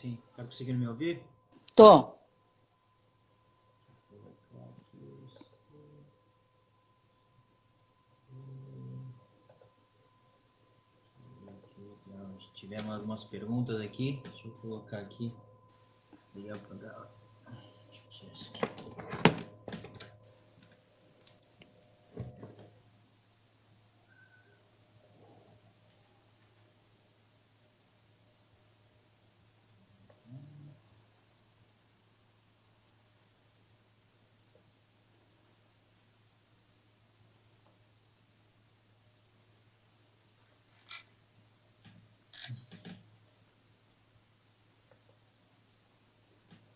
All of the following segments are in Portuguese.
sim. Tá conseguindo me ouvir? Tô. Tivemos algumas perguntas aqui. Deixa eu colocar aqui. E apagar. Deixa eu tirar isso aqui.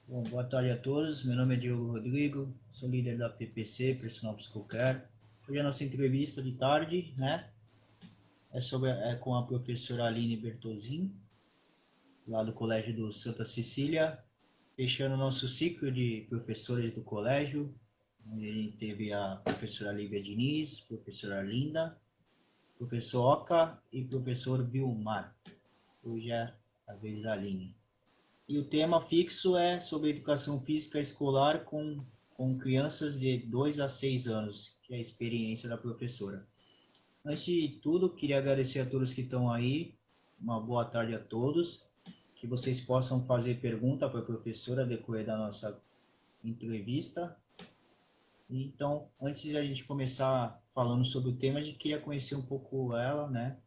Bom, boa tarde a todos. Meu nome é Diogo Rodrigo, sou líder da PPC, Personal Psicocare. Hoje a nossa entrevista de tarde, né? É com a professora Aline Bertozin, lá do Colégio do Santa Cecília, fechando o nosso ciclo de professores do colégio, onde a gente teve a professora Lívia Diniz, professora Linda, professor Oca e professor Vilmar. Hoje é a vez da Aline. E o tema fixo é sobre educação física escolar com crianças de 2 a 6 anos, que é a experiência da professora. Antes de tudo, queria agradecer a todos que estão aí, uma boa tarde a todos, que vocês possam fazer pergunta para a professora decorrer da nossa entrevista. Então, antes de a gente começar falando sobre o tema, a gente queria conhecer um pouco ela, né,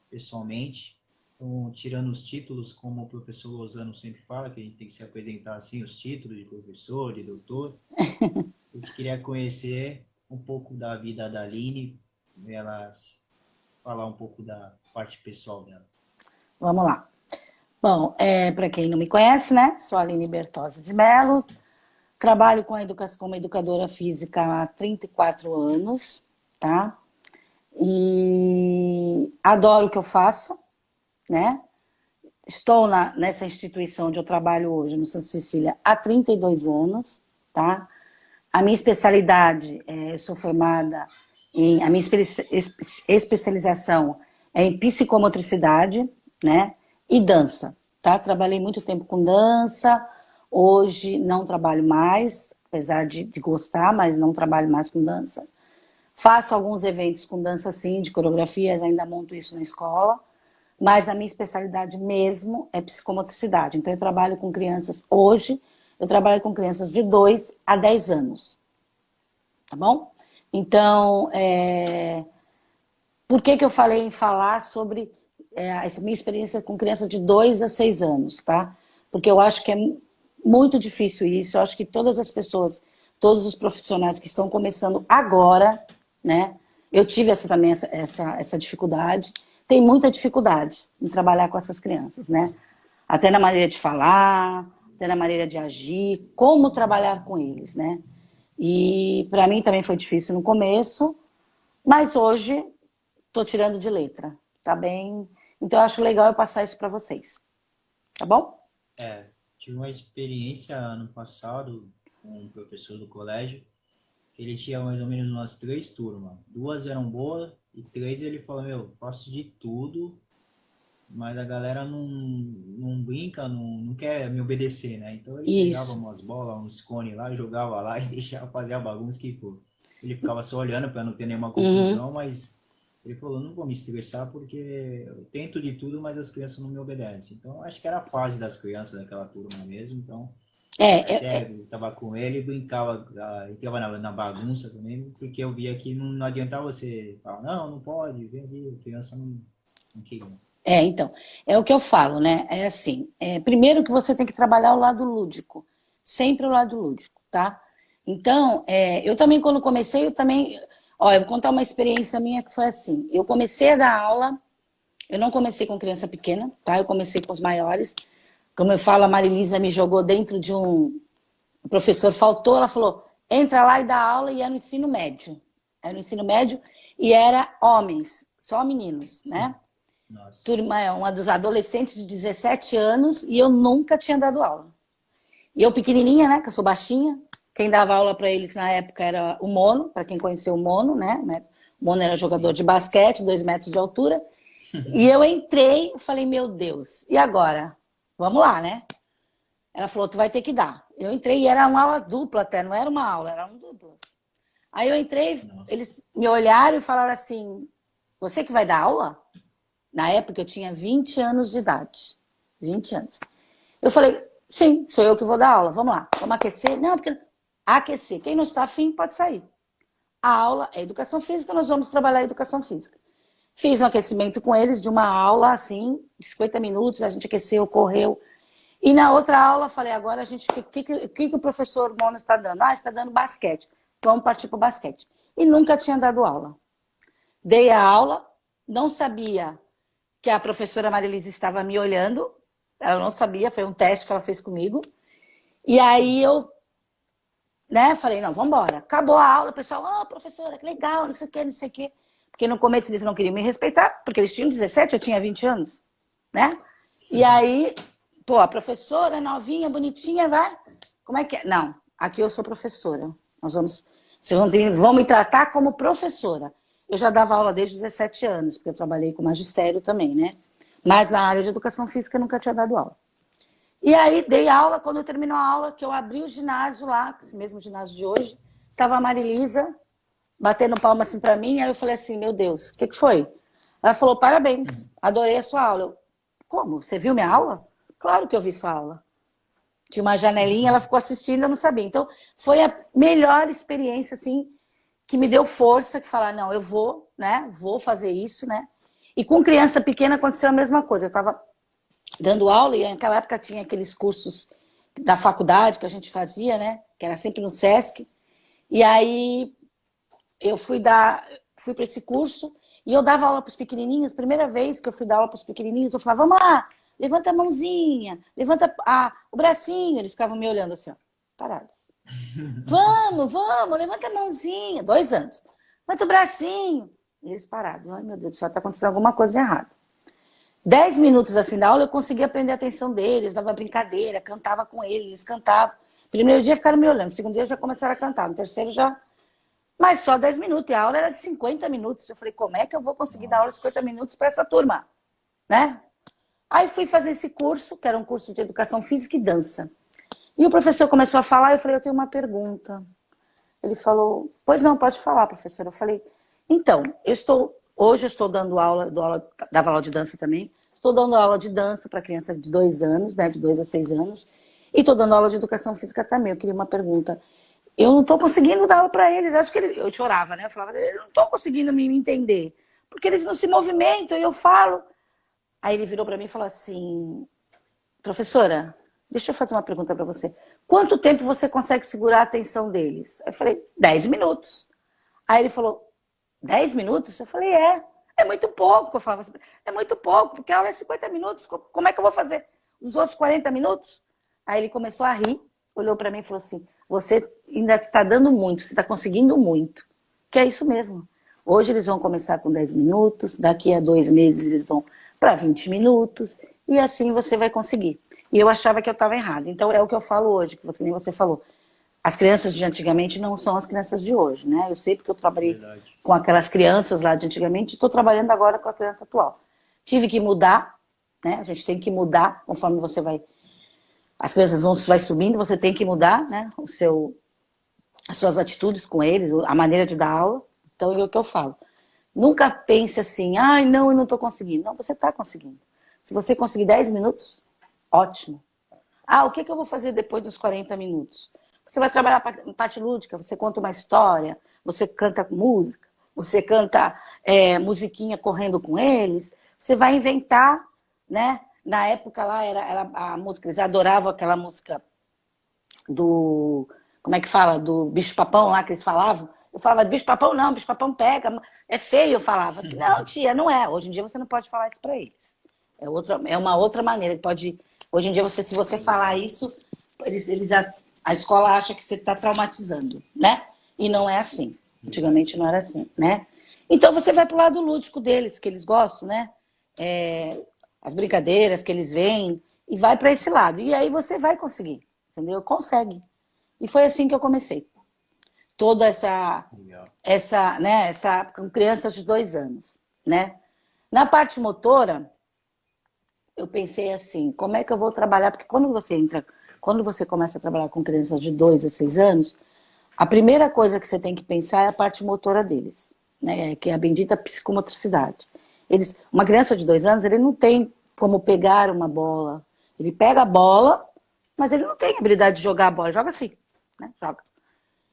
pessoalmente. Então, tirando os títulos, como o professor Lozano sempre fala, que a gente tem que se apresentar assim, os títulos de professor, de doutor. A gente queria conhecer um pouco da vida da Aline, ela falar um pouco da parte pessoal dela. Vamos lá. Bom, para quem não me conhece, né? Sou a Aline Bertozzi de Mello. Trabalho com a educação como educadora física há 34 anos, tá? E adoro o que eu faço, né? Estou nessa instituição onde eu trabalho hoje, no Santa Cecília, há 32 anos, tá? A minha especialidade, eu sou formada em... A minha especialização é em psicomotricidade, né? E dança, tá? Trabalhei muito tempo com dança, hoje não trabalho mais, apesar de gostar, mas não trabalho mais com dança. Faço alguns eventos com dança, sim, de coreografias, ainda monto isso na escola, mas a minha especialidade mesmo é psicomotricidade. Então, eu trabalho com crianças, hoje, eu trabalho com crianças de 2 a 10 anos, tá bom? Então, por que eu falei em falar sobre essa minha experiência com crianças de 2 a 6 anos, tá? Porque eu acho que é muito difícil isso, eu acho que todas as pessoas, todos os profissionais que estão começando agora, né? Eu tive também essa dificuldade, tem muita dificuldade em trabalhar com essas crianças, né? Até na maneira de falar, até na maneira de agir, como trabalhar com eles, né? E para mim também foi difícil no começo, mas hoje tô tirando de letra, tá bem? Então eu acho legal eu passar isso para vocês, tá bom? Tive uma experiência ano passado com um professor do colégio, que ele tinha mais ou menos umas 3 turmas. 2 eram boas e 3 ele falou, meu, faço de tudo, mas a galera não brinca, não quer me obedecer, né? Então ele pegava Isso. umas bolas, uns cones lá, jogava lá e deixava fazer a bagunça que for. Ele ficava só olhando para não ter nenhuma Uhum. confusão, mas ele falou, não vou me estressar porque eu tento de tudo, mas as crianças não me obedecem. Então acho que era a fase das crianças daquela turma mesmo, então É, até eu tava com ele, brincava, entrava na bagunça também, porque eu via que não adiantava você falar, não pode, vem ali, a criança não queria. então, é o que eu falo, né? É assim, primeiro que você tem que trabalhar o lado lúdico, sempre o lado lúdico, tá? Então, eu também quando comecei, eu vou contar uma experiência minha que foi assim, eu comecei a dar aula, eu não comecei com criança pequena, tá? Eu comecei com os maiores, como eu falo, a Marilisa me jogou dentro de o professor faltou, ela falou, entra lá e dá aula, e era no ensino médio, era no ensino médio e era homens, só meninos, né? Nossa. Turma, uma dos adolescentes de 17 anos e eu nunca tinha dado aula. E eu pequenininha, né, que eu sou baixinha, quem dava aula para eles na época era o Mono, para quem conheceu o Mono, né? O Mono era jogador Sim. de basquete, 2 metros de altura. E eu entrei e falei, meu Deus, e agora? Vamos lá, né? Ela falou, tu vai ter que dar. Eu entrei e era uma aula dupla até, não era uma aula, eram duplas. Aí eu entrei, Nossa. eles me olharam e falaram assim, você que vai dar aula? Na época eu tinha 20 anos de idade. 20 anos. Eu falei, sim, sou eu que vou dar aula, vamos lá, vamos aquecer? Não, porque aquecer, quem não está afim pode sair. A aula é educação física, nós vamos trabalhar educação física. Fiz um aquecimento com eles de uma aula, assim, de 50 minutos, a gente aqueceu, correu. E na outra aula, falei, agora a gente, o que o professor Mona está dando? Ah, está dando basquete. Vamos partir para o basquete. E nunca tinha dado aula. Dei a aula, não sabia que a professora Marilise estava me olhando, ela não sabia, foi um teste que ela fez comigo. E aí eu, né, falei, não, vamos embora. Acabou a aula, o pessoal, professora, que legal, não sei o quê, não sei o quê. Porque no começo eles não queriam me respeitar, porque eles tinham 17, eu tinha 20 anos, né? E aí, pô, a professora novinha, bonitinha, vai. Como é que é? Não, aqui eu sou professora. Vocês vão me tratar como professora. Eu já dava aula desde os 17 anos, porque eu trabalhei com magistério também, né? Mas na área de educação física eu nunca tinha dado aula. E aí dei aula, quando terminou a aula, que eu abri o ginásio lá, esse mesmo ginásio de hoje, estava a Marilisa batendo palma assim para mim, aí eu falei assim, meu Deus, o que foi? Ela falou, parabéns, adorei a sua aula. Eu, como? Você viu minha aula? Claro que eu vi sua aula. Tinha uma janelinha, ela ficou assistindo, eu não sabia. Então, foi a melhor experiência, assim, que me deu força, que falar, não, eu vou, né, vou fazer isso, né. E com criança pequena aconteceu a mesma coisa. Eu estava dando aula e naquela época tinha aqueles cursos da faculdade que a gente fazia, né, que era sempre no Sesc. E aí eu fui para esse curso e eu dava aula para os pequenininhos. Primeira vez que eu fui dar aula para os pequenininhos, eu falava, vamos lá, levanta a mãozinha, levanta o bracinho. Eles ficavam me olhando assim, ó, parado. Vamos, levanta a mãozinha. 2 anos. Levanta o bracinho. E eles pararam. Ai, meu Deus do céu, está acontecendo alguma coisa errada. 10 minutos assim da aula, eu conseguia prender a atenção deles, dava brincadeira, cantava com eles, eles cantavam. Primeiro dia ficaram me olhando, segundo dia já começaram a cantar, no terceiro já... Mas só 10 minutos, e a aula era de 50 minutos. Eu falei, como é que eu vou conseguir dar aula de 50 minutos para essa turma? Né? Aí fui fazer esse curso, que era um curso de educação física e dança. E o professor começou a falar, eu falei, eu tenho uma pergunta. Ele falou, pois não, pode falar, professor. Eu falei, então, hoje eu estou dando aula, dava aula de dança também, estou dando aula de dança para criança de 2 anos, né, de 2 a 6 anos, e estou dando aula de educação física também. Eu queria uma pergunta. Eu não estou conseguindo dar aula para eles. Acho que eu chorava, né? Eu falava, eu não estou conseguindo me entender, porque eles não se movimentam, e eu falo. Aí ele virou para mim e falou assim, professora, deixa eu fazer uma pergunta para você. Quanto tempo você consegue segurar a atenção deles? Eu falei, 10 minutos. Aí ele falou, 10 minutos? Eu falei, é muito pouco. Eu falava assim, é muito pouco, porque a aula é 50 minutos. Como é que eu vou fazer os outros 40 minutos? Aí ele começou a rir, olhou para mim e falou assim, você ainda está dando muito, você está conseguindo muito. Que é isso mesmo. Hoje eles vão começar com 10 minutos, daqui a 2 meses eles vão para 20 minutos, e assim você vai conseguir. E eu achava que eu estava errada. Então é o que eu falo hoje, que nem você falou. As crianças de antigamente não são as crianças de hoje, né? Eu sei porque eu trabalhei com aquelas crianças lá de antigamente e estou trabalhando agora com a criança atual. Tive que mudar, né? A gente tem que mudar conforme você vai... As crianças vai subindo, você tem que mudar, né? As suas atitudes com eles, a maneira de dar aula. Então é o que eu falo. Nunca pense assim, ai, não, eu não estou conseguindo. Não, você está conseguindo. Se você conseguir 10 minutos, ótimo. Ah, o que eu vou fazer depois dos 40 minutos? Você vai trabalhar parte lúdica, você conta uma história, você canta música, você canta musiquinha correndo com eles, você vai inventar, né? Na época lá, era a música, eles adoravam aquela música do, como é que fala? Do bicho-papão lá que eles falavam. Eu falava, bicho-papão não, bicho-papão pega, é feio, eu falava. Não, tia, não é. Hoje em dia você não pode falar isso para eles. É uma outra maneira que pode... Hoje em dia, se você falar isso, a escola acha que você está traumatizando, né? E não é assim. Antigamente não era assim, né? Então você vai para o lado lúdico deles, que eles gostam, né? As brincadeiras que eles veem, e vai para esse lado. E aí você vai conseguir, entendeu? Consegue. E foi assim que eu comecei. Toda com crianças de 2 anos, né? Na parte motora, eu pensei assim, como é que eu vou trabalhar? Porque quando você entra quando você começa a trabalhar com crianças de 2 a 6 anos, a primeira coisa que você tem que pensar é a parte motora deles, né? Que é a bendita psicomotricidade. Uma criança de 2 anos, ele não tem como pegar uma bola. Ele pega a bola, mas ele não tem habilidade de jogar a bola. Joga assim, né? Joga.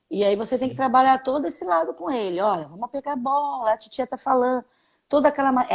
E aí você tem que trabalhar todo esse lado com ele. Olha, vamos pegar a bola, a titia tá falando. Toda aquela...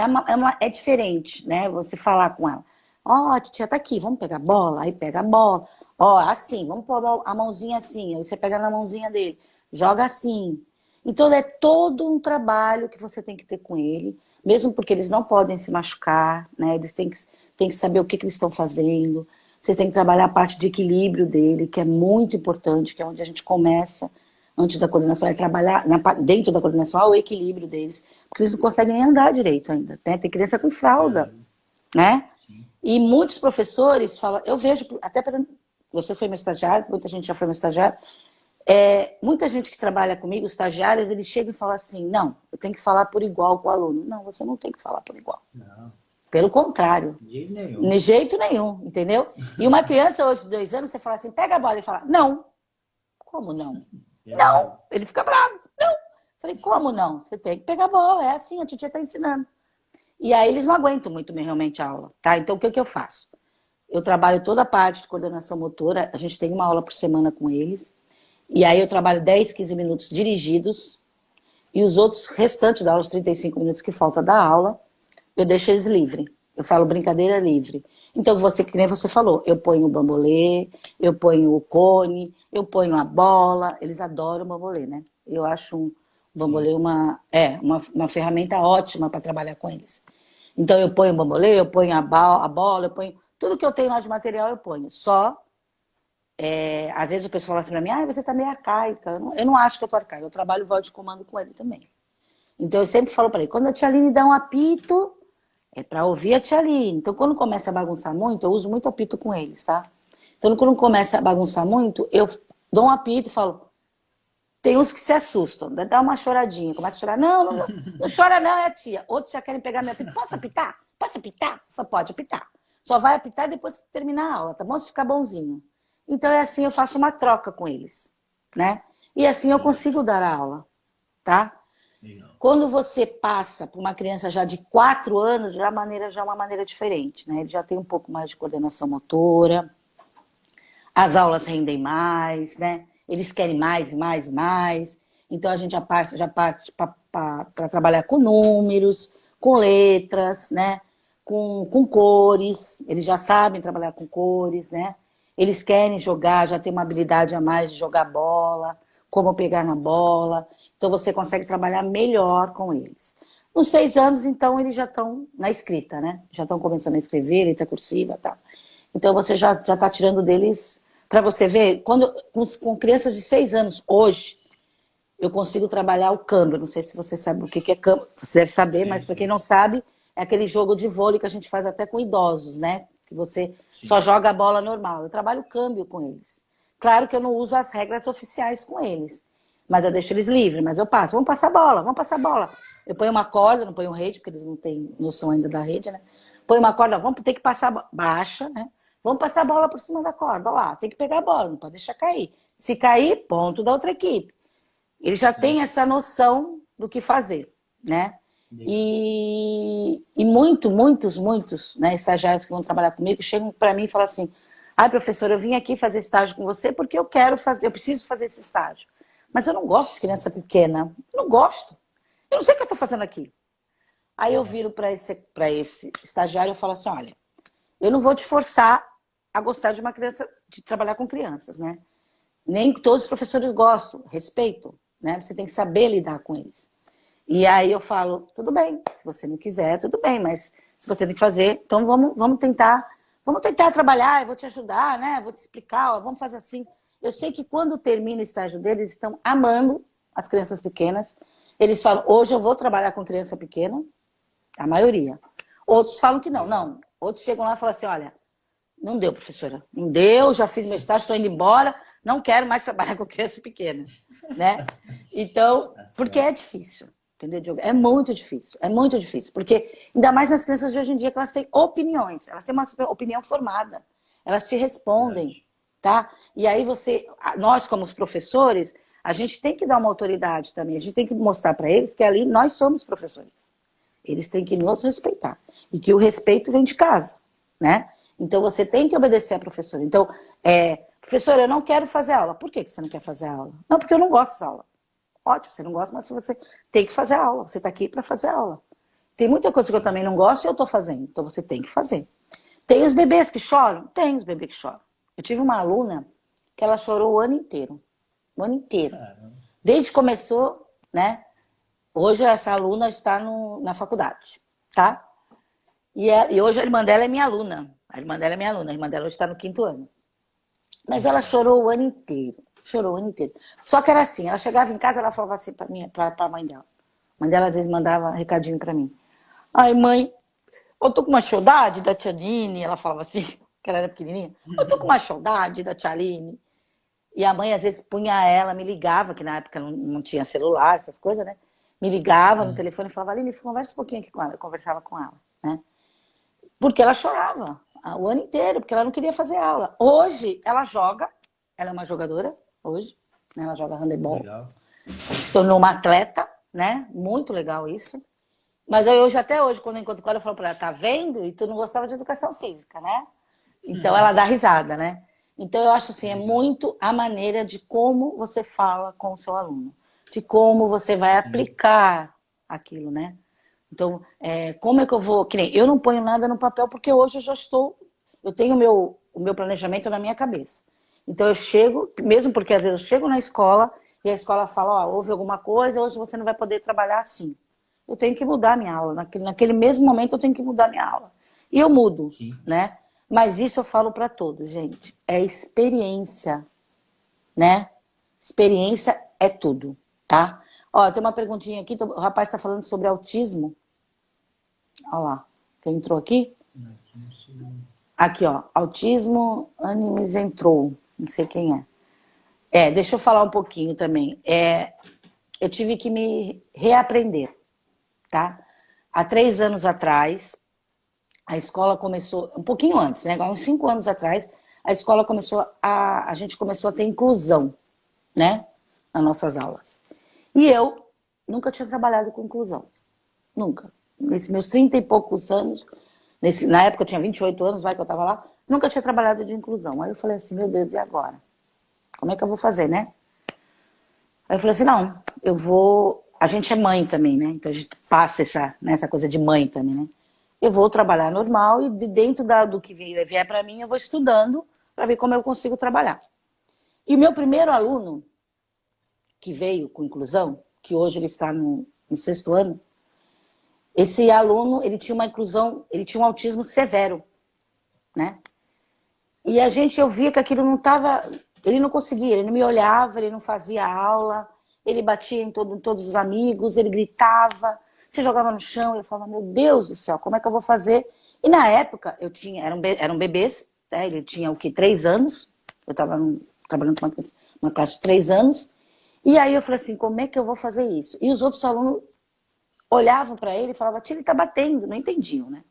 É diferente, né? Você falar com ela. Ó, a titia tá aqui, vamos pegar a bola. Aí pega a bola. Ó, assim, vamos pôr a mãozinha assim. Aí você pega na mãozinha dele. Joga assim. Então é todo um trabalho que você tem que ter com ele. Mesmo porque eles não podem se machucar, né? Eles têm que saber o que eles estão fazendo. Você tem que trabalhar a parte de equilíbrio dele, que é muito importante, que é onde a gente começa, antes da coordenação, é trabalhar dentro da coordenação o equilíbrio deles, porque eles não conseguem nem andar direito ainda, né? Tem criança com fralda, né? Sim. E muitos professores falam, eu vejo, até você foi meu estagiário, muita gente já foi meu estagiário, muita gente que trabalha comigo, estagiários, eles chegam e falam assim, não, eu tenho que falar por igual com o aluno. Não, você não tem que falar por igual. Não, Pelo contrário. de jeito nenhum. De jeito nenhum, entendeu? E uma criança hoje de 2 anos, você fala assim, pega a bola e fala, não. Como não? Não. Ele fica bravo. Não. Falei, como não? Você tem que pegar a bola, é assim, a titia está ensinando. E aí eles não aguentam muito realmente a aula, tá? Então o que eu faço? Eu trabalho toda a parte de coordenação motora, a gente tem uma aula por semana com eles, e aí eu trabalho 10, 15 minutos dirigidos, e os outros restantes da aula, os 35 minutos que falta da aula, eu deixo eles livres. Eu falo brincadeira livre. Então, que nem você falou, eu ponho o bambolê, eu ponho o cone, eu ponho a bola. Eles adoram o bambolê, né? Eu acho o bambolê uma ferramenta ótima para trabalhar com eles. Então, eu ponho o bambolê, eu ponho a bola, eu ponho... Tudo que eu tenho lá de material, eu ponho. Às vezes o pessoal fala assim pra mim, você tá meio arcaica. Eu não acho que eu tô arcaica. Eu trabalho voz de comando com ele também. Então, eu sempre falo para ele, quando a tia Aline dá um apito... É para ouvir a tia Aline. Então, quando começa a bagunçar muito, eu uso muito apito com eles, tá? Então, quando começa a bagunçar muito, eu dou um apito e falo... Tem uns que se assustam, dá uma choradinha, começa a chorar. Não chora não, é a tia. Outros já querem pegar meu apito. Posso apitar? Posso apitar? Só pode apitar. Só vai apitar depois que terminar a aula, tá bom? Se ficar bonzinho. Então, é assim, eu faço uma troca com eles, né? E assim eu consigo dar a aula, tá? Quando você passa para uma criança já de 4 anos, já é uma maneira diferente, né? Ele já tem um pouco mais de coordenação motora, as aulas rendem mais, né? Eles querem mais, mais, mais. Então a gente já parte para trabalhar com números, com letras, né? Com cores. Eles já sabem trabalhar com cores, né? Eles querem jogar, já tem uma habilidade a mais de jogar bola, como pegar na bola. Então, você consegue trabalhar melhor com eles. Nos 6 anos, então, eles já estão na escrita, né? Já estão começando a escrever, letra cursiva e tal. Então, você já está tirando deles... Para você ver, com crianças de 6 anos, hoje, eu consigo trabalhar o câmbio. Não sei se você sabe o que é câmbio. Você deve saber, mas para quem não sabe, é aquele jogo de vôlei que a gente faz até com idosos, né? Que você só joga a bola normal. Eu trabalho o câmbio com eles. Claro que eu não uso as regras oficiais com eles. Mas eu deixo eles livres, mas eu passo. Vamos passar a bola, vamos passar a bola. Eu ponho uma corda, não ponho rede, porque eles não têm noção ainda da rede, né? Põe uma corda, vamos ter que passar baixa, né? Vamos passar a bola por cima da corda. Olha lá, tem que pegar a bola, não pode deixar cair. Se cair, ponto da outra equipe. Ele já tem essa noção do que fazer, né? E muitos, né, estagiários que vão trabalhar comigo chegam para mim e falam assim, professor, eu vim aqui fazer estágio com você porque eu preciso fazer esse estágio. Mas eu não gosto de criança pequena. Eu não gosto. Eu não sei o que eu estou fazendo aqui. Aí eu viro para esse estagiário e falo assim, olha, eu não vou te forçar a gostar de uma criança, de trabalhar com crianças, né? Nem todos os professores gostam, respeito, né? Você tem que saber lidar com eles. E aí eu falo, tudo bem, se você não quiser, tudo bem, mas se você tem que fazer, então vamos tentar trabalhar, eu vou te ajudar, né? Vou te explicar, vamos fazer assim. Eu sei que quando termina o estágio deles, eles estão amando as crianças pequenas. Eles falam, hoje eu vou trabalhar com criança pequena, a maioria. Outros falam que não. Outros chegam lá e falam assim, olha, não deu, professora, não deu, já fiz meu estágio, estou indo embora, não quero mais trabalhar com criança pequena, né? Então, porque é difícil, entendeu, Diogo? É muito difícil, porque ainda mais nas crianças de hoje em dia, que elas têm opiniões, elas têm uma opinião formada, elas te respondem, tá? E aí nós como os professores, a gente tem que dar uma autoridade também, a gente tem que mostrar para eles que ali nós somos professores. Eles têm que nos respeitar. E que o respeito vem de casa, né? Então você tem que obedecer a professora. Então, professora, eu não quero fazer aula. Por que você não quer fazer aula? Não, porque eu não gosto de aula. Ótimo, você não gosta, mas você tem que fazer aula. Você está aqui para fazer aula. Tem muita coisa que eu também não gosto e eu estou fazendo. Então você tem que fazer. Tem os bebês que choram? Tem os bebês que choram. Eu tive uma aluna que ela chorou o ano inteiro. O ano inteiro. Desde que começou, né? Hoje essa aluna está na faculdade, tá? E hoje a irmã dela é minha aluna. A irmã dela é minha aluna. A irmã dela hoje está no 5º ano. Mas ela chorou o ano inteiro. Chorou o ano inteiro. Só que era assim, ela chegava em casa, ela falava assim para a mãe dela. A mãe dela às vezes mandava recadinho para mim. Ai, mãe, eu tô com uma saudade da tia Aline. Ela falava assim, que ela era pequenininha. Eu tô com uma saudade da tia Aline. E a mãe às vezes punha ela, me ligava, que na época não tinha celular, essas coisas, né? Me ligava no telefone e falava, Aline, conversa um pouquinho aqui com ela. Eu conversava com ela, né? Porque ela chorava o ano inteiro, porque ela não queria fazer aula. Hoje, ela joga, ela é uma jogadora, hoje, né? Ela joga handebol. Legal. Se tornou uma atleta, né? Muito legal isso. Mas hoje, até hoje, quando eu encontro com ela, eu falo pra ela, tá vendo? E tu não gostava de educação física, né? Então ela dá risada, né? Então eu acho assim, é muito a maneira de como você fala com o seu aluno. De como você vai aplicar aquilo, né? Então, como é que eu vou... Que nem, eu não ponho nada no papel porque hoje eu tenho o meu planejamento na minha cabeça. Então eu chego, mesmo porque às vezes eu chego na escola e a escola fala, ó, houve alguma coisa, hoje você não vai poder trabalhar assim. Eu tenho que mudar minha aula. Naquele mesmo momento eu tenho que mudar minha aula. E eu mudo, né? Mas isso eu falo para todos, gente. É experiência, né? Experiência é tudo, tá? Ó, tem uma perguntinha aqui, o rapaz está falando sobre autismo. Olha lá, quem entrou aqui? Aqui, ó, autismo, Animes entrou, não sei quem é. Deixa eu falar um pouquinho também. Eu tive que me reaprender, tá? Há 3 anos atrás, a escola começou, um pouquinho antes, né? Uns 5 anos atrás, a escola a gente começou a ter inclusão, né? Nas nossas aulas. E eu nunca tinha trabalhado com inclusão. Nunca. Nesses meus 30 e poucos anos, na época eu tinha 28 anos, vai que eu tava lá, nunca tinha trabalhado de inclusão. Aí eu falei assim, meu Deus, e agora? Como é que eu vou fazer, né? Aí eu falei assim, não, eu vou... A gente é mãe também, né? Então a gente passa essa coisa de mãe também, né? Eu vou trabalhar normal e dentro do que vier para mim, eu vou estudando para ver como eu consigo trabalhar. E o meu primeiro aluno, que veio com inclusão, que hoje ele está no 6º ano, esse aluno, ele tinha uma inclusão, ele tinha um autismo severo, né? E eu via que aquilo não estava, ele não conseguia, ele não me olhava, ele não fazia aula, ele batia em todos os amigos, ele gritava, se jogava no chão, eu falava, meu Deus do céu, como é que eu vou fazer? E na época, eram bebês, né? Ele tinha o quê? 3 anos, eu estava trabalhando com uma classe de 3 anos, e aí eu falei assim, como é que eu vou fazer isso? E os outros alunos olhavam para ele e falavam, tia, ele tá batendo, não entendiam, né?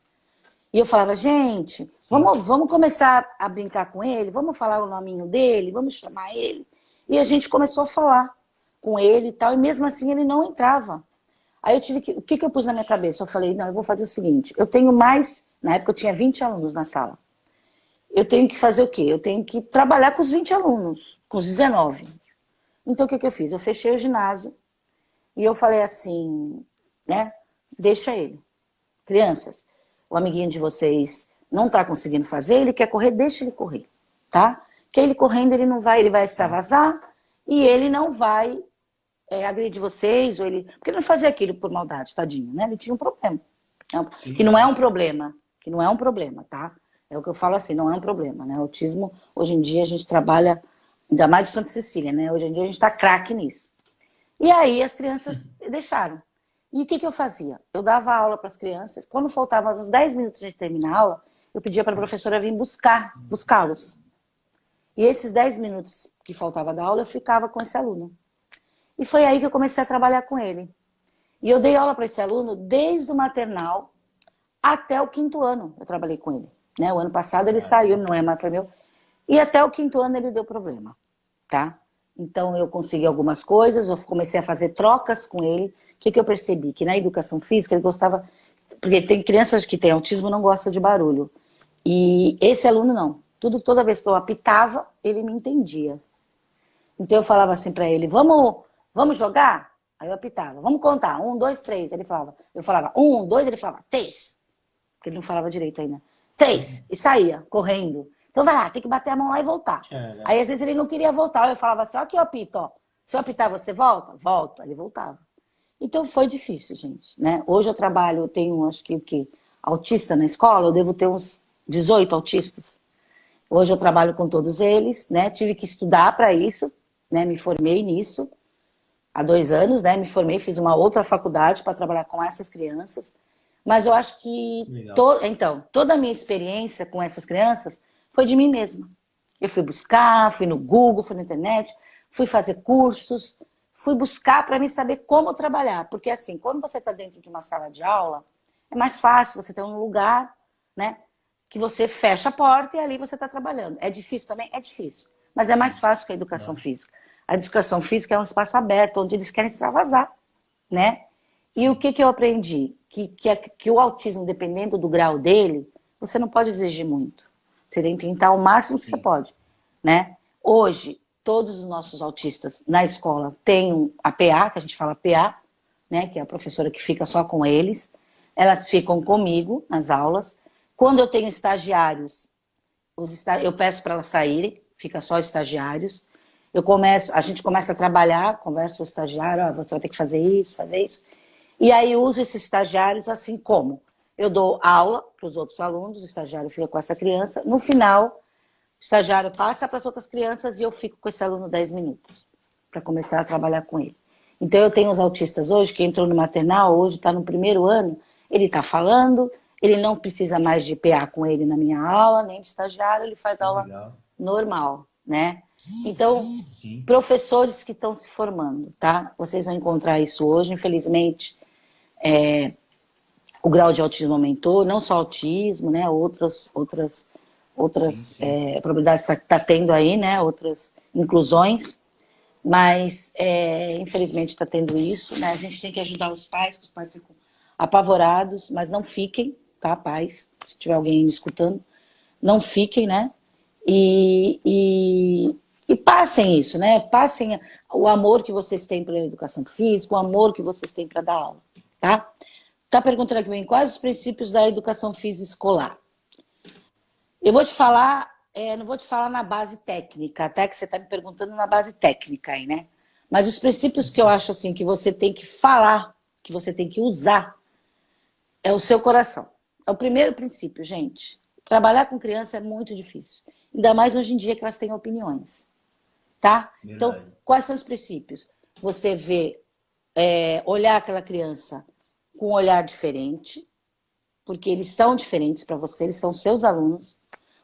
E eu falava, gente, vamos começar a brincar com ele, vamos falar o nominho dele, vamos chamar ele. E a gente começou a falar com ele e tal, e mesmo assim ele não entrava. Aí o que eu pus na minha cabeça? Eu falei, não, eu vou fazer o seguinte, eu tenho na época eu tinha 20 alunos na sala. Eu tenho que fazer o quê? Eu tenho que trabalhar com os 20 alunos, com os 19. Então o que eu fiz? Eu fechei o ginásio e eu falei assim, né? Deixa ele. Crianças, o amiguinho de vocês não está conseguindo fazer, ele quer correr, deixa ele correr, tá? Que ele correndo, ele vai extravasar e ele não vai agredir vocês, porque ele não fazia aquilo por maldade, tadinho, né? Ele tinha um problema. Que não é um problema, tá? É o que eu falo assim, não é um problema, né? Autismo, hoje em dia a gente trabalha, ainda mais de Santa Cecília, né? Hoje em dia a gente tá craque nisso. E aí as crianças deixaram. E o que eu fazia? Eu dava aula para as crianças, quando faltavam uns 10 minutos de terminar a aula, eu pedia para a professora vir buscá-los. E esses 10 minutos que faltava da aula, eu ficava com esse aluno. E foi aí que eu comecei a trabalhar com ele. E eu dei aula para esse aluno desde o maternal até o 5º ano. Eu trabalhei com ele. Né? O ano passado ele saiu, não é mais foi meu. E até o 5º ano ele deu problema, tá? Então eu consegui algumas coisas, eu comecei a fazer trocas com ele. O que eu percebi? Que na educação física ele gostava... Porque tem crianças que têm autismo e não gostam de barulho. E esse aluno não. Toda vez que eu apitava, ele me entendia. Então eu falava assim pra ele, vamos jogar? Aí eu apitava, vamos contar, 1, 2, 3. Eu falava 1, 2, ele falava 3. Porque ele não falava direito ainda. 3. E saía, correndo. Então vai lá, tem que bater a mão lá e voltar. Aí às vezes ele não queria voltar, eu falava assim, ó aqui eu apito, ó. Se eu apitar, você volta? Volta. Aí ele voltava. Então foi difícil, gente, né? Hoje eu trabalho, eu tenho, acho que o quê? Autista na escola, eu devo ter uns 18 autistas. Hoje eu trabalho com todos eles, né? Tive que estudar para isso, né? Me formei nisso há 2 anos, né? Me formei, fiz uma outra faculdade para trabalhar com essas crianças. Mas eu acho que então, toda a minha experiência com essas crianças foi de mim mesma. Eu fui buscar, fui no Google, fui na internet, fui fazer cursos, fui buscar para mim saber como trabalhar. Porque assim, quando você está dentro de uma sala de aula, é mais fácil, você tem um lugar, né? Que você fecha a porta e ali você está trabalhando. É difícil também? É difícil. Mas é mais fácil que a educação física. A educação física é um espaço aberto, onde eles querem extravasar, né? E o que eu aprendi? Que o autismo, dependendo do grau dele, você não pode exigir muito. Você tem que tentar o máximo que você pode, né? Hoje, todos os nossos autistas na escola têm a PA, que a gente fala PA, né? Que é a professora que fica só com eles. Elas ficam comigo nas aulas. Quando eu tenho estagiários, eu peço para elas saírem, fica só estagiários. A gente começa a trabalhar, conversa com o estagiário, você vai ter que fazer isso, fazer isso. E aí uso esses estagiários assim como eu dou aula para os outros alunos, o estagiário fica com essa criança. No final, o estagiário passa para as outras crianças e eu fico com esse aluno 10 minutos para começar a trabalhar com ele. Então eu tenho os autistas hoje, que entrou no maternal, hoje está no 1º ano, ele está falando, ele não precisa mais de PA com ele na minha aula, nem de estagiário, ele faz aula normal, né? Então, professores que estão se formando, tá? Vocês vão encontrar isso hoje, infelizmente, o grau de autismo aumentou, não só autismo, né? Outras probabilidades tá tendo aí, né? Outras inclusões, mas infelizmente está tendo isso, né? A gente tem que ajudar os pais, que os pais ficam apavorados, mas não fiquem, tá, pais? Se tiver alguém me escutando, não fiquem, né? E passem isso, né? Passem o amor que vocês têm pela educação física, o amor que vocês têm para dar aula, tá? Tá perguntando aqui bem quais os princípios da educação física escolar. Eu vou te falar, não vou te falar na base técnica, até que você está me perguntando na base técnica aí, né? Mas os princípios que eu acho assim que você tem que falar, que você tem que usar, é o seu coração. É o primeiro princípio, gente. Trabalhar com criança é muito difícil. Ainda mais hoje em dia que elas têm opiniões. Tá? Então, quais são os princípios? Você vê, olhar aquela criança com um olhar diferente, porque eles são diferentes para você, eles são seus alunos.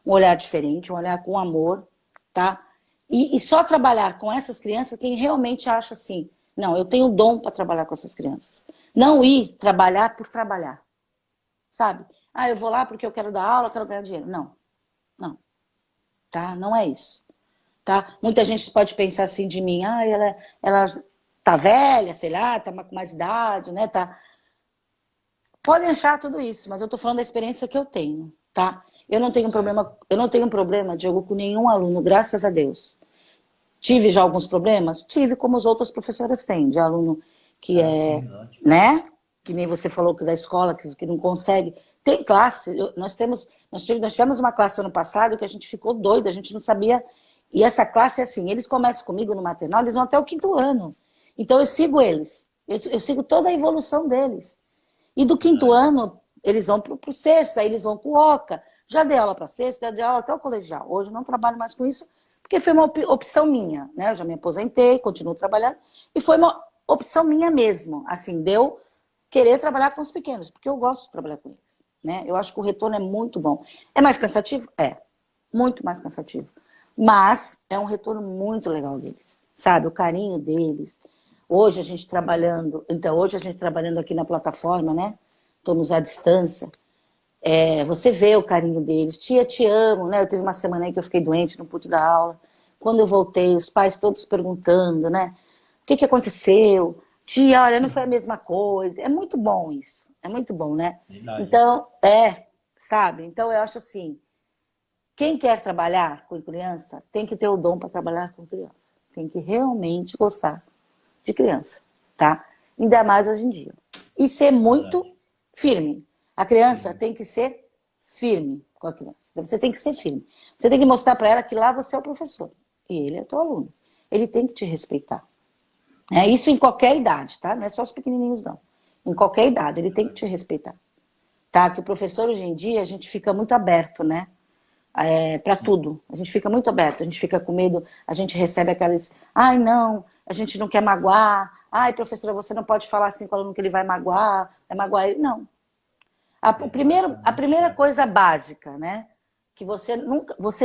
Um olhar diferente, um olhar com amor, tá? E só trabalhar com essas crianças quem realmente acha assim, não, eu tenho dom para trabalhar com essas crianças. Não ir trabalhar por trabalhar, sabe? Ah, eu vou lá porque eu quero dar aula, eu quero ganhar dinheiro. Não, não, tá? Não é isso, tá? Muita gente pode pensar assim de mim, ah, ela tá velha, sei lá, tá com mais idade, né? Tá... Podem achar tudo isso, mas eu tô falando da experiência que eu tenho, tá? Eu não tenho problema, Diogo, com nenhum aluno, graças a Deus. Tive já alguns problemas? Tive, como as outras professoras têm, de aluno que né? Que nem você falou que da escola, que não consegue. Tem classe, nós tivemos uma classe ano passado que a gente ficou doido, a gente não sabia. E essa classe é assim, eles começam comigo no maternal, eles vão até o 5º ano. Então eu sigo eles, eu sigo toda a evolução deles. E do 5º ano, eles vão para o 6º, aí eles vão para o OCA. Já dei aula para 6º, já dei aula até o colegial. Hoje eu não trabalho mais com isso, porque foi uma opção minha, né? Eu já me aposentei, continuo trabalhando, e foi uma opção minha mesmo, assim, deu querer trabalhar com os pequenos, porque eu gosto de trabalhar com eles, né? Eu acho que o retorno é muito bom. É mais cansativo? É, muito mais cansativo. Mas é um retorno muito legal deles, sabe? O carinho deles. Hoje a gente trabalhando aqui na plataforma, né? Estamos à distância. Você vê o carinho deles. Tia, te amo, né? Eu teve uma semana aí que eu fiquei doente, não pude dar aula. Quando eu voltei, os pais todos perguntando, né? O que que aconteceu? Tia, olha, não foi a mesma coisa. É muito bom isso. É muito bom, né? Verdade. Então, sabe? Então eu acho assim, quem quer trabalhar com criança tem que ter o dom para trabalhar com criança. Tem que realmente gostar de criança, tá? Ainda mais hoje em dia. E ser muito Verdade. firme. A criança Sim. tem que ser firme com a criança. Você tem que ser firme. Você tem que mostrar para ela que lá você é o professor e ele é teu aluno. Ele tem que te respeitar. Isso em qualquer idade, tá? Não é só os pequenininhos, não. Em qualquer idade, ele tem que te respeitar. Tá? Que o professor, hoje em dia, a gente fica muito aberto, né? Para Sim. tudo. A gente fica muito aberto, a gente fica com medo, a gente recebe aquelas, ai não, a gente não quer magoar, ai professora, você não pode falar assim com o aluno que ele vai magoar ele. Não. A Exatamente primeira certo. coisa básica, né? Que você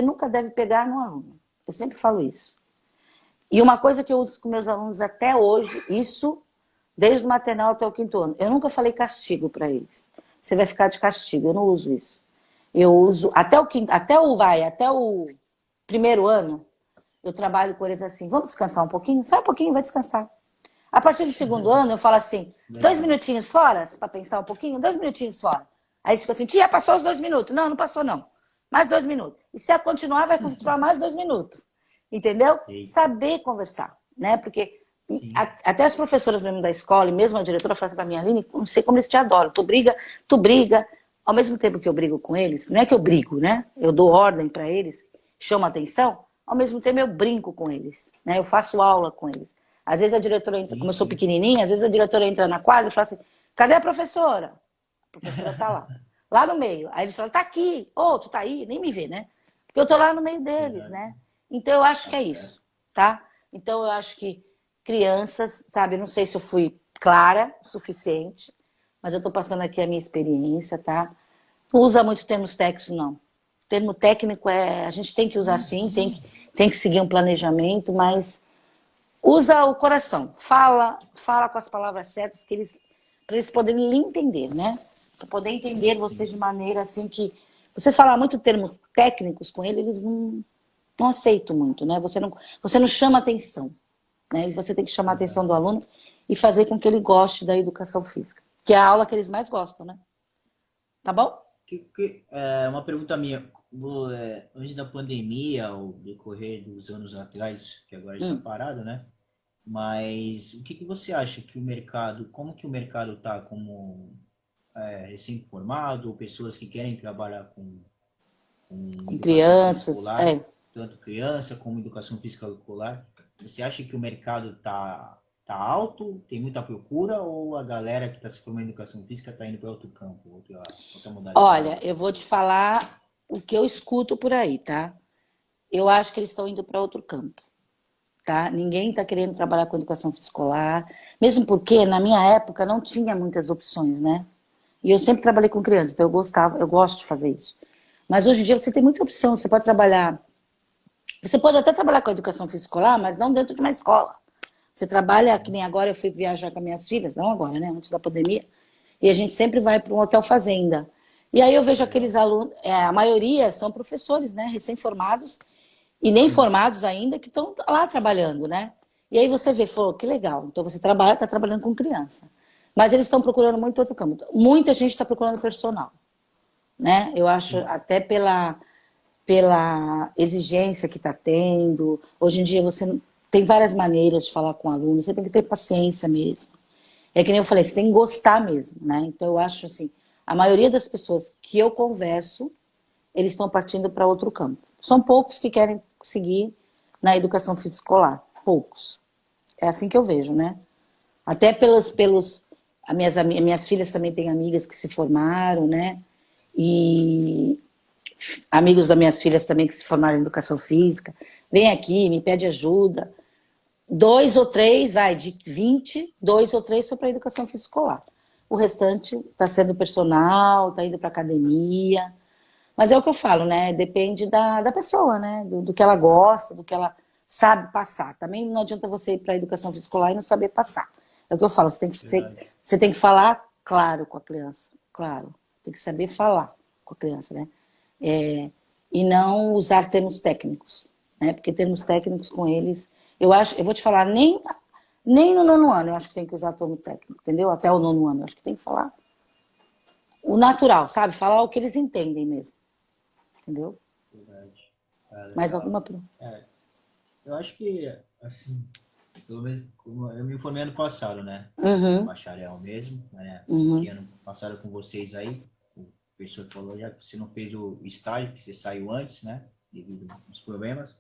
nunca deve pegar no aluno. Eu sempre falo isso. E uma coisa que eu uso com meus alunos até hoje, isso desde o maternal até o quinto ano, eu nunca falei castigo para eles. Você vai ficar de castigo, eu não uso isso. Eu uso até o quinto, até o primeiro ano, eu trabalho com eles assim, vamos descansar um pouquinho? Sai um pouquinho, vai descansar. A partir do segundo ano, eu falo assim, dois Verdade. minutinhos fora, para pensar um pouquinho, 2 minutinhos fora. Aí eles ficam assim, tia, passou os 2 minutos. Não, não passou não. Mais 2 minutos. E se ela continuar, vai continuar mais 2 minutos. Entendeu? Eita. Saber conversar, né? Porque Sim. até as professoras mesmo da escola, e mesmo a diretora fala para mim, Aline, não sei como eles te adoram. Tu briga. Ao mesmo tempo que eu brigo com eles, não é que eu brigo, né? Eu dou ordem para eles, chamo atenção, ao mesmo tempo eu brinco com eles, né? Eu faço aula com eles. Às vezes a diretora entra, Sim, como eu sou sim. pequenininha, às vezes a diretora entra na quadra e fala assim, cadê a professora? A professora tá lá, lá no meio. Aí eles falam, tá aqui. Ô, tu tá aí? Nem me vê, né? Porque eu tô lá no meio deles, Verdade. né? Então eu acho que Tá é certo. isso, tá? Então eu acho que crianças, sabe, não sei se eu fui clara o suficiente, mas eu tô passando aqui a minha experiência, tá? Não usa muito termos técnicos, não. Termo técnico a gente tem que usar sim, tem que seguir um planejamento, mas usa o coração. Fala com as palavras certas para eles poderem lhe entender, né? Para poder entender vocês Sim. de maneira assim que você falar muito termos técnicos com ele, eles não aceitam muito, né? Você não chama atenção, né? E você tem que chamar a atenção Verdade. do aluno e fazer com que ele goste da educação física, que é a aula que eles mais gostam, né? Tá bom? Uma pergunta minha. Antes da pandemia, ao decorrer dos anos atrás, que agora está Hum. parado, né? Mas o que que você acha que o mercado, como que o mercado está como recém-formado ou pessoas que querem trabalhar com Com educação física crianças, escolar, tanto criança como educação física escolar, você acha que o mercado tá alto, tem muita procura ou a galera que está se formando em educação física está indo para outro campo, outra Olha, modalidade? eu vou te falar o que eu escuto por aí, tá? Eu acho que eles estão indo para outro campo, tá? Ninguém está querendo trabalhar com educação escolar, mesmo porque na minha época não tinha muitas opções, né? E eu sempre trabalhei com crianças, então eu gosto de fazer isso. Mas hoje em dia você tem muita opção, você pode até trabalhar com a educação escolar, mas não dentro de uma escola. Você trabalha, que Sim, nem agora eu fui viajar com as minhas filhas, não agora, né? Antes da pandemia. E a gente sempre vai para um hotel fazenda. E aí eu vejo aqueles legal. alunos, a maioria são professores, né? Recém-formados e nem Sim, formados ainda, que estão lá trabalhando, né? E aí você vê, falou, que legal. Então você trabalha, está trabalhando com criança. Mas eles estão procurando muito outro campo. Muita gente está procurando personal, né? Eu acho sim, até pela exigência que está tendo. Hoje em dia você tem várias maneiras de falar com o aluno, você tem que ter paciência mesmo. É que nem eu falei, você tem que gostar mesmo, né? Então eu acho assim, a maioria das pessoas que eu converso, eles estão partindo para outro campo. São poucos que querem seguir na educação física escolar, poucos. É assim que eu vejo, né? Até minhas filhas também têm amigas que se formaram, né? E amigos das minhas filhas também que se formaram em educação física. Vem aqui, me pede ajuda. Dois ou três, vai, de 20, dois ou três são para educação física escolar. O restante está sendo personal, está indo para academia. Mas é o que eu falo, né? Depende da pessoa, né? Do que ela gosta, do que ela sabe passar. Também não adianta você ir para a educação física escolar e não saber passar. É o que eu falo, verdade. você tem que falar claro com a criança. Claro. Tem que saber falar. com a criança, né? E não usar termos técnicos, né? Porque termos técnicos com eles, eu vou te falar, nem no nono ano eu acho que tem que usar termo técnico, entendeu? Até o nono ano, eu acho que tem que falar o natural, sabe? Falar o que eles entendem mesmo, entendeu? Verdade. Mais Legal. alguma pergunta? É, eu acho que, assim, pelo menos eu me formei ano passado, né? Uhum, Bacharel mesmo, né? Que uhum, ano passado com vocês aí, o professor falou já que você não fez o estágio, que você saiu antes, né? Devido aos problemas.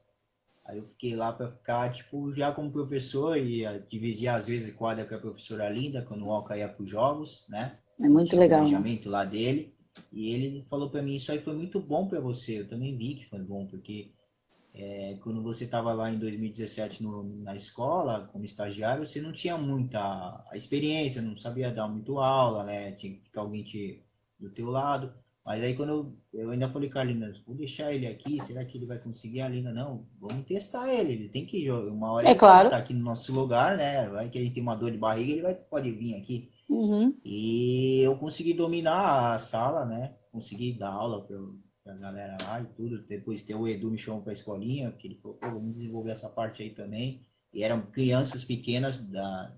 Aí eu fiquei lá para ficar, tipo, já como professor e dividir às vezes quadra com a professora Linda, quando o Alca ia para os jogos, né? é Que muito tinha legal, né? planejamento lá dele. E ele falou para mim, isso aí foi muito bom para você. Eu também vi que foi bom, porque quando você estava lá em 2017 na escola, como estagiário, você não tinha muita a experiência, não sabia dar muito aula, né? Tinha que ficar alguém do teu lado. Mas aí quando eu ainda falei com a Alina, vou deixar ele aqui, será que ele vai conseguir? A Alina, não, vamos testar ele tem que jogar. Uma hora É ele pode claro. estar aqui no nosso lugar, né? Vai que ele tem uma dor de barriga, pode vir aqui. Uhum. E eu consegui dominar a sala, né? Consegui dar aula pra galera lá e tudo. Depois ter o Edu me chamou pra escolinha, que ele falou, pô, vamos desenvolver essa parte aí também. E eram crianças pequenas,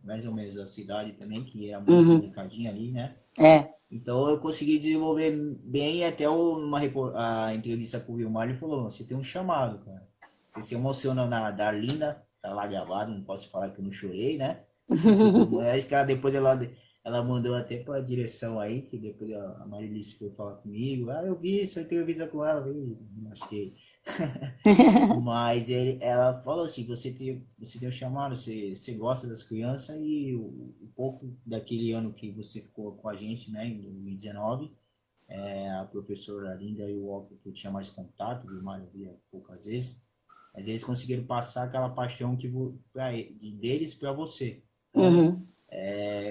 mais ou menos da cidade também, que era muito Uhum. molecadinha ali, né? É. Então eu consegui desenvolver bem e até a entrevista com o Vilmar, ele falou, você tem um chamado, cara. Você se emociona da Linda, tá lá gravado, não posso falar que eu não chorei, né? Acho que ela mandou até para a direção aí, que depois a Marilice foi falar comigo. Ah, eu vi sua entrevista com ela, acho que. Mas ela falou assim: você tem um chamado, você gosta das crianças e o pouco daquele ano que você ficou com a gente, né, em 2019, a professora Linda e o Walker, que eu tinha mais contato, o Mário via poucas vezes, mas eles conseguiram passar aquela paixão deles para você. Então, Uhum.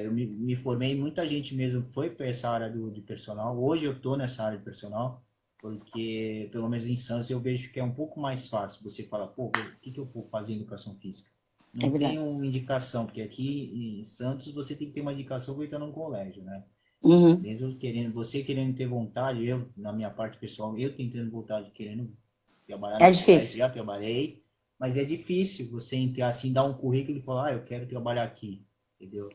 eu me formei, muita gente mesmo foi para essa área de personal. Hoje eu estou nessa área de personal, porque pelo menos em Santos eu vejo que é um pouco mais fácil. Você fala, pô, o que eu vou fazer em educação física? É Não tem verdade. uma indicação, porque aqui em Santos você tem que ter uma indicação para entrar num colégio, né? Uhum. Mesmo você querendo ter vontade, eu, na minha parte pessoal, eu tentando vontade, querendo trabalhar É no colégio, difícil. já trabalhei, mas é difícil você entrar assim, dar um currículo e falar, eu quero trabalhar aqui, entendeu?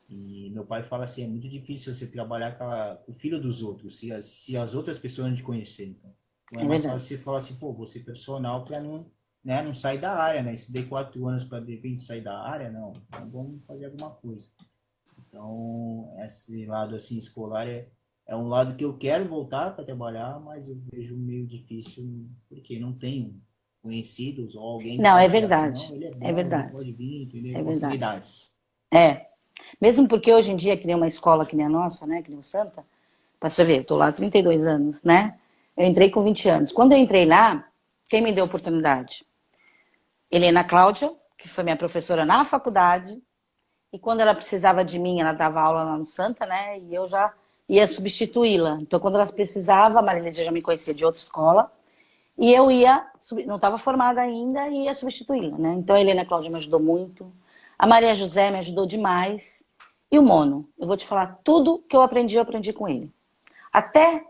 E meu pai fala assim, é muito difícil você trabalhar com o filho dos outros, se as outras pessoas não te conhecerem. Então é É mais verdade. fácil você falar assim, pô, vou ser profissional para né, não sair da área, né? Estudei 4 anos para de repente sair da área, não. Então vamos fazer alguma coisa. Então, esse lado assim escolar é um lado que eu quero voltar para trabalhar, mas eu vejo meio difícil porque não tenho conhecidos ou alguém que Não, é pode falar assim, não, verdade. ele é É bom, ele verdade. pode vir, entendeu? É verdade. Oportunidades. É. Mesmo porque hoje em dia, que nem uma escola que nem a nossa, né? Que nem o Santa, pra você ver, eu tô lá há 32 anos, né? Eu entrei com 20 anos. Quando eu entrei lá, quem me deu oportunidade? Helena Cláudia, que foi minha professora na faculdade, e quando ela precisava de mim, ela dava aula lá no Santa, né? E eu já ia substituí-la. Então, quando elas precisavam, a Marilisa já me conhecia de outra escola, e eu ia, não estava formada ainda, e ia substituí-la, né? Então, a Helena Cláudia me ajudou muito, a Maria José me ajudou demais, e o Mono, eu vou te falar, tudo que eu aprendi com ele. Até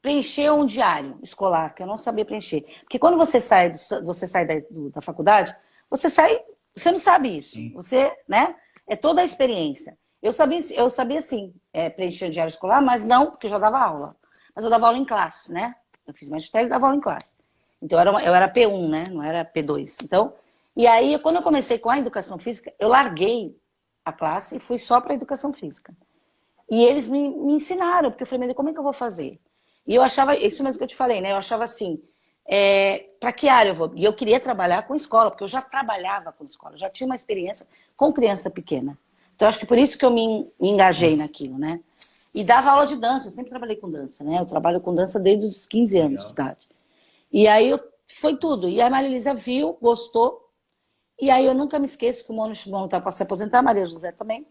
preencher um diário escolar, que eu não sabia preencher. Porque quando você sai da faculdade, você não sabe isso. Sim. Você, né? É toda a experiência. Eu sabia sim, preencher o diário escolar, mas não, porque eu já dava aula. Mas eu dava aula em classe, né? Eu fiz magistério e dava aula em classe. Então eu era P1, né? Não era P2. Então, e aí, quando eu comecei com a educação física, eu larguei a classe e fui só para a educação física. E eles me ensinaram, porque eu falei, mas como é que eu vou fazer? E eu achava, isso mesmo que eu te falei, né? Eu achava assim, para que área eu vou? E eu queria trabalhar com escola, porque eu já trabalhava com escola, já tinha uma experiência com criança pequena. Então, acho que por isso que eu me engajei naquilo, né? E dava aula de dança, eu sempre trabalhei com dança, né? Eu trabalho com dança desde os 15 anos de Legal. idade. E aí foi tudo. Nossa. E a Marilisa viu, gostou. E aí eu nunca me esqueçço que o Mono está para se aposentar, a Maria José também.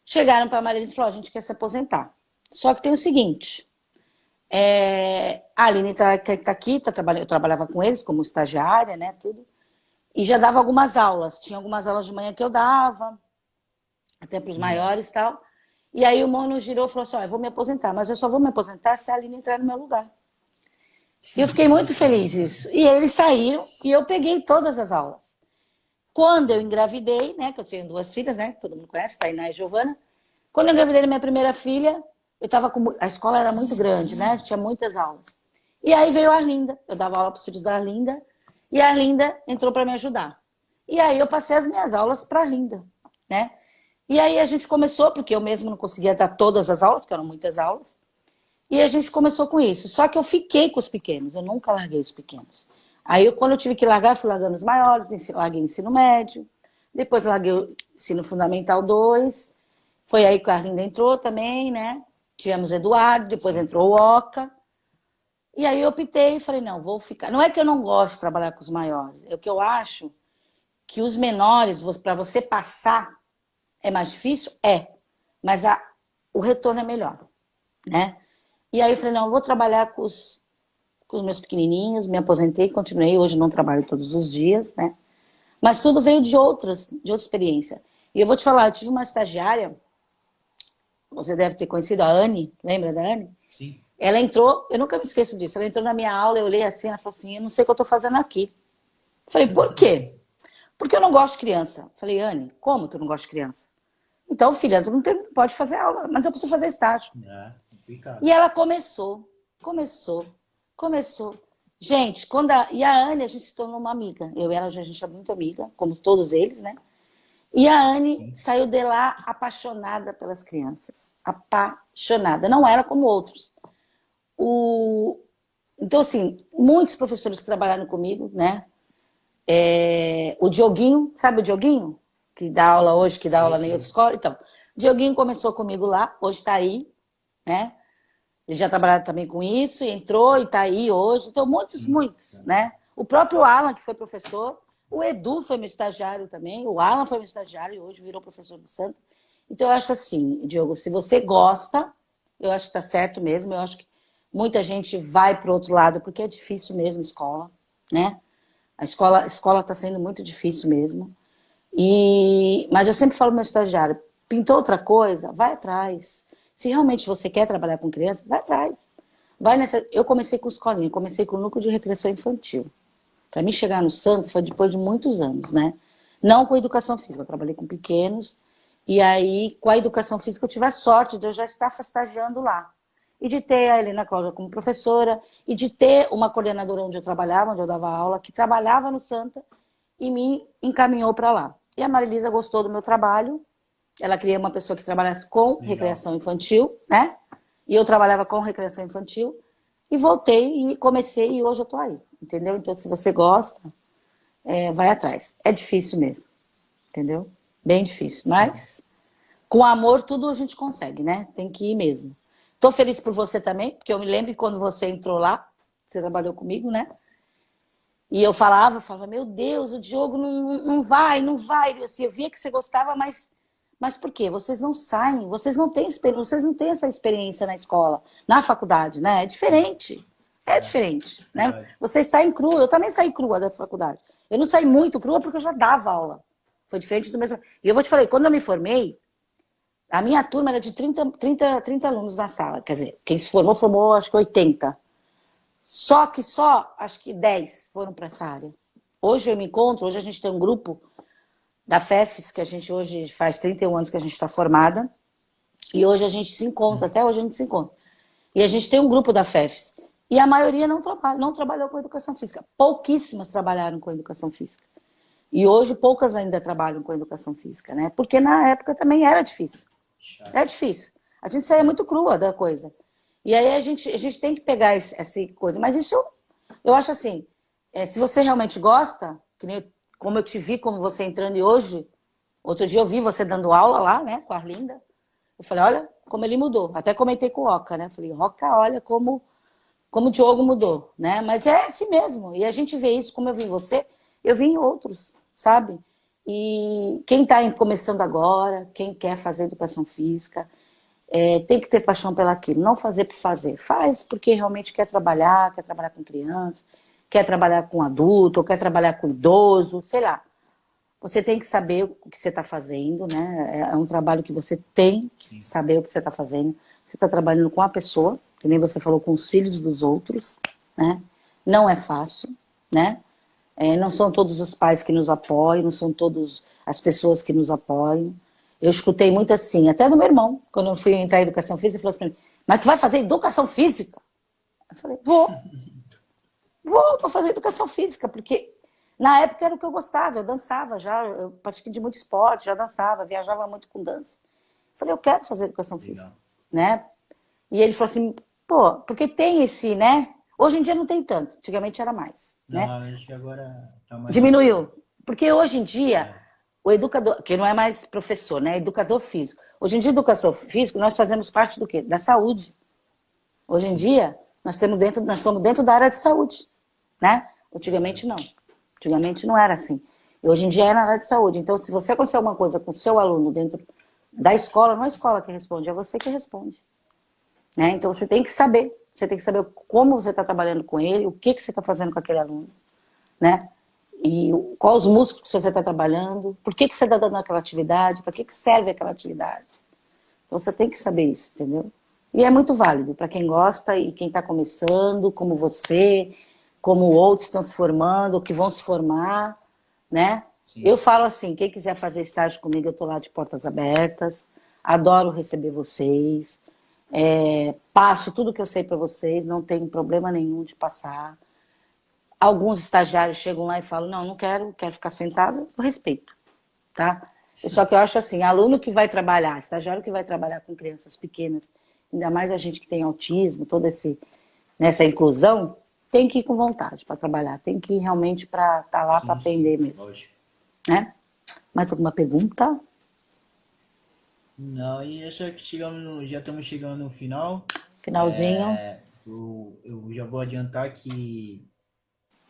Chegaram para a Marilisa e falaram, a gente quer se aposentar. Só que tem o seguinte, a Aline tá aqui, eu trabalhava com eles como estagiária, né, tudo. E já dava algumas aulas. Tinha algumas aulas de manhã que eu dava, até para os Legal. maiores e tal. E aí o Mono girou e falou assim, ó, eu vou me aposentar, mas eu só vou me aposentar se a Aline entrar no meu lugar. E eu fiquei muito feliz isso. E eles saíram e eu peguei todas as aulas. Quando eu engravidei, né, que eu tenho 2 filhas, né, que todo mundo conhece, Tainá e Giovana. Quando eu engravidei da minha primeira filha, eu tava com... A escola era muito grande, né, tinha muitas aulas. E aí veio a Arlinda, eu dava aula para os filhos da Arlinda, e a Arlinda entrou para me ajudar. E aí eu passei as minhas aulas para a Arlinda, né. E aí a gente começou, porque eu mesmo não conseguia dar todas as aulas, porque eram muitas aulas, e a gente começou com isso. Só que eu fiquei com os pequenos, eu nunca larguei os pequenos. Aí, quando eu tive que largar, fui largando os maiores, larguei ensino médio, depois larguei o ensino fundamental 2. Foi aí que a Arlinda entrou também, né? Tivemos o Eduardo, depois entrou o Oca. E aí eu optei e falei, não, vou ficar. Não é que eu não gosto de trabalhar com os maiores, é o que eu acho que os menores, para você passar, é mais difícil? É. Mas o retorno é melhor, né? E aí eu falei, não, eu vou trabalhar com os meus pequenininhos, me aposentei, continuei, hoje não trabalho todos os dias, né? Mas tudo veio de outra experiência. E eu vou te falar, eu tive uma estagiária, você deve ter conhecido a Anne, lembra da Anne? Sim. Ela entrou, eu nunca me esqueço disso, ela entrou na minha aula, eu olhei assim, ela falou assim, eu não sei o que eu tô fazendo aqui. Eu falei, por quê? Porque eu não gosto de criança. Eu falei, Anne, como tu não gosta de criança? Então, filha, tu não pode fazer aula, mas eu preciso fazer estágio. É, complicado. E ela começou. Gente, e a Anne, a gente se tornou uma amiga. Eu e ela, a gente é muito amiga, como todos eles, né? E a Anne saiu de lá apaixonada pelas crianças. Apaixonada. Não era como outros. Então, assim, muitos professores que trabalharam comigo, né? O Dioguinho, sabe o Dioguinho? Que dá aula hoje, que dá aula na outra escola. Então, o Dioguinho começou comigo lá, hoje está aí, né? Ele já trabalhava também com isso, e entrou e está aí hoje. Então, muitos, né? O próprio Alan, que foi professor, o Edu foi meu estagiário também, o Alan foi meu estagiário e hoje virou professor do Santa. Então, eu acho assim, Diogo, se você gosta, eu acho que está certo mesmo, eu acho que muita gente vai para o outro lado, porque é difícil mesmo a escola, né? A escola está sendo muito difícil mesmo. Mas eu sempre falo pro meu estagiário, pintou outra coisa? Vai atrás. Se realmente você quer trabalhar com criança, vai atrás. Eu comecei com escolinha, comecei com o núcleo de recreação infantil. Para mim chegar no Santo foi depois de muitos anos, né? Não com educação física, eu trabalhei com pequenos. E aí, com a educação física, eu tive a sorte de eu já estar estagiando lá. E de ter a Helena Cláudia como professora, e de ter uma coordenadora onde eu trabalhava, onde eu dava aula, que trabalhava no Santa, e me encaminhou para lá. E a Marilisa gostou do meu trabalho, ela queria uma pessoa que trabalhasse com recreação infantil, né? E eu trabalhava com recreação infantil, e voltei e comecei, e hoje eu tô aí, entendeu? Então, se você gosta, vai atrás. É difícil mesmo, entendeu? Bem difícil, mas com amor tudo a gente consegue, né? Tem que ir mesmo. Tô feliz por você também, porque eu me lembro que quando você entrou lá, você trabalhou comigo, né? E eu falava, meu Deus, o Diogo não vai. Assim, eu via que você gostava, mas por quê? Vocês não saem, vocês não têm essa experiência na escola, na faculdade, né? É diferente. É diferente, né? Vocês saem crua, eu também saí crua da faculdade. Eu não saí muito crua porque eu já dava aula. Foi diferente do mesmo. E eu vou te falar, quando eu me formei, a minha turma era de 30 alunos na sala. Quer dizer, quem se formou acho que 80. Só acho que 10 foram para essa área. Hoje a gente tem um grupo da FEFES, que a gente hoje faz 31 anos que a gente está formada, e hoje a gente se encontra, até hoje a gente se encontra. E a gente tem um grupo da FEFES, e a maioria não trabalhou com educação física. Pouquíssimas trabalharam com educação física. E hoje poucas ainda trabalham com educação física, né? Porque na época também era difícil. Era difícil. A gente saía muito crua da coisa. E aí a gente tem que pegar essa coisa. Mas isso, eu acho assim, se você realmente gosta, como eu te vi, como você entrando e hoje, outro dia eu vi você dando aula lá, né, com a Arlinda. Eu falei, olha como ele mudou. Até comentei com o Oca, né? Falei, Oca, olha como o Diogo mudou, né? Mas é assim mesmo. E a gente vê isso, como eu vi em você, eu vi em outros, sabe? E quem está começando agora, quem quer fazer educação física, tem que ter paixão pelaquilo, não fazer por fazer. Faz porque realmente quer trabalhar com criança, quer trabalhar com adulto, ou quer trabalhar com idoso, sei lá. você tem que saber o que você está fazendo, né? É um trabalho que você tem que Sim. saber o que você está fazendo. Você está trabalhando com a pessoa, que nem você falou, com os filhos dos outros, né? Não é fácil, né? Não são todos os pais que nos apoiam, não são todas as pessoas que nos apoiam. Eu escutei muito assim, até do meu irmão, quando eu fui entrar em educação física, ele falou assim, mas tu vai fazer educação física? Eu falei, vou fazer educação física, porque na época era o que eu gostava, eu dançava já, eu pratiquei de muito esporte, já dançava, viajava muito com dança. Eu falei, eu quero fazer educação física, Legal. né? E ele falou assim, pô, porque tem esse, né? Hoje em dia não tem tanto, antigamente era mais, Não, né? acho que agora tá mais Diminuiu. Porque hoje em dia, é, o educador, que não é mais professor, né? Educador físico. Hoje em dia, educação física, nós fazemos parte do quê? Da saúde. Hoje em sim, dia, nós estamos dentro da área de saúde, né? Antigamente não. Antigamente não era assim. E hoje em dia é na área de saúde. Então, se você acontecer alguma coisa com o seu aluno dentro da escola, não é a escola que responde, é você que responde. Né? Então, você tem que saber. Você tem que saber como você está trabalhando com ele, o que você está fazendo com aquele aluno, né? E quais os músculos que você está trabalhando, por que você está dando aquela atividade, para que serve aquela atividade. Então você tem que saber isso, entendeu? E é muito válido para quem gosta e quem está começando, como você, como outros estão se formando, que vão se formar, né? sim. Eu falo assim, quem quiser fazer estágio comigo, eu estou lá de portas abertas, adoro receber vocês, passo tudo que eu sei para vocês, não tenho problema nenhum de passar. Alguns estagiários chegam lá e falam, não quero ficar sentada, eu respeito, tá? Só que eu acho assim, aluno que vai trabalhar, estagiário que vai trabalhar com crianças pequenas, ainda mais a gente que tem autismo, toda nessa inclusão, tem que ir com vontade para trabalhar, tem que ir realmente para estar lá para Sim, aprender mesmo, lógico. né? Mais alguma pergunta? Não, e acho que já estamos chegando no final. Finalzinho. Eu já vou adiantar que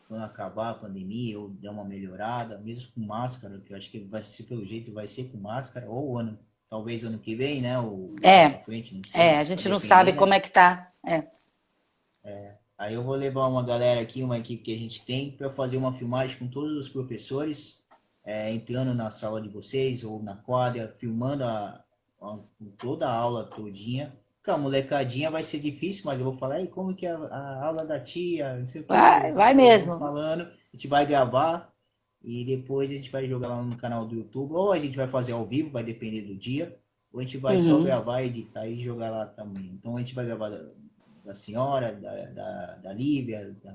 quando acabar a pandemia ou der uma melhorada, mesmo com máscara, que eu acho que vai ser pelo jeito, vai ser com máscara, ou talvez ano que vem, né? Ou mais pra frente, não A sei, vai gente não depender, sabe como né? é que tá. Aí eu vou levar uma galera aqui, uma equipe que a gente tem, para fazer uma filmagem com todos os professores, entrando na sala de vocês ou na quadra, filmando toda a aula todinha. Com a molecadinha vai ser difícil, mas eu vou falar, e como que é a aula da tia, não sei o que, não sei o Vai que, vamos mesmo. falando, a gente vai gravar e depois a gente vai jogar lá no canal do YouTube, ou a gente vai fazer ao vivo, vai depender do dia, ou a gente vai só Uhum. gravar, editar e jogar lá também. Então a gente vai gravar da senhora, da Lívia, da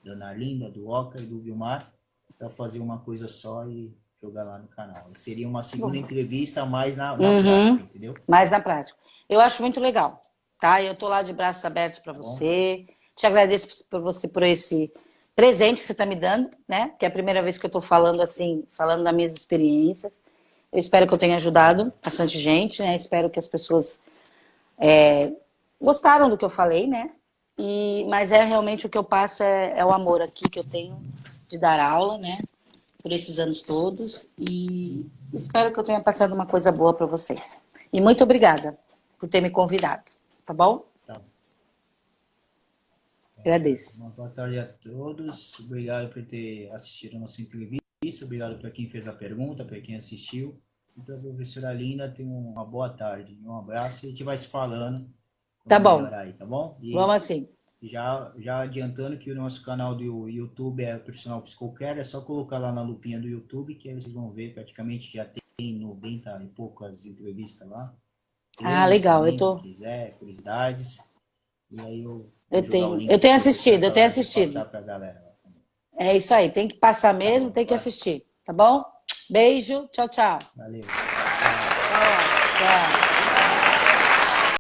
Dona Arlinda, do Oca e do Vilmar, para fazer uma coisa só e jogar lá no canal. Seria uma segunda Bom. entrevista mais na prática, Uhum. entendeu? Mais na prática. Eu acho muito legal, tá? Eu tô lá de braços abertos para Tá bom? você. Te agradeço por você por esse presente que você está me dando, né? Que é a primeira vez que eu tô falando assim, falando das minhas experiências. Eu espero que eu tenha ajudado bastante gente, né? Espero que as pessoas gostaram do que eu falei, né? Mas realmente o que eu passo é o amor aqui que eu tenho de dar aula, né? Por esses anos todos. E espero que eu tenha passado uma coisa boa para vocês. E muito obrigada por ter me convidado, tá bom? Tá. Agradeço. Uma boa tarde a todos. Obrigado por ter assistido a nossa entrevista. Obrigado para quem fez a pergunta, para quem assistiu. E para a professora Linda, tenha uma boa tarde. Um abraço e a gente vai se falando. Tá Vamos bom. melhorar aí, tá bom? Vamos E assim. já adiantando que o nosso canal do YouTube é Personal Psicocare, é só colocar lá na lupinha do YouTube que aí vocês vão ver, praticamente já tem 90 e poucas entrevistas lá. Ah, Treinos legal. também, quem quiser, curiosidades. E aí eu vou jogar o link Eu tenho para professora assistido, eu para tenho ela assistido. passar para a galera. É isso aí. Tem que passar Tá mesmo, bom, tem que vai. assistir. Tá bom? Beijo. Tchau, tchau. Valeu. Tchau, tchau. Tchau. Tchau.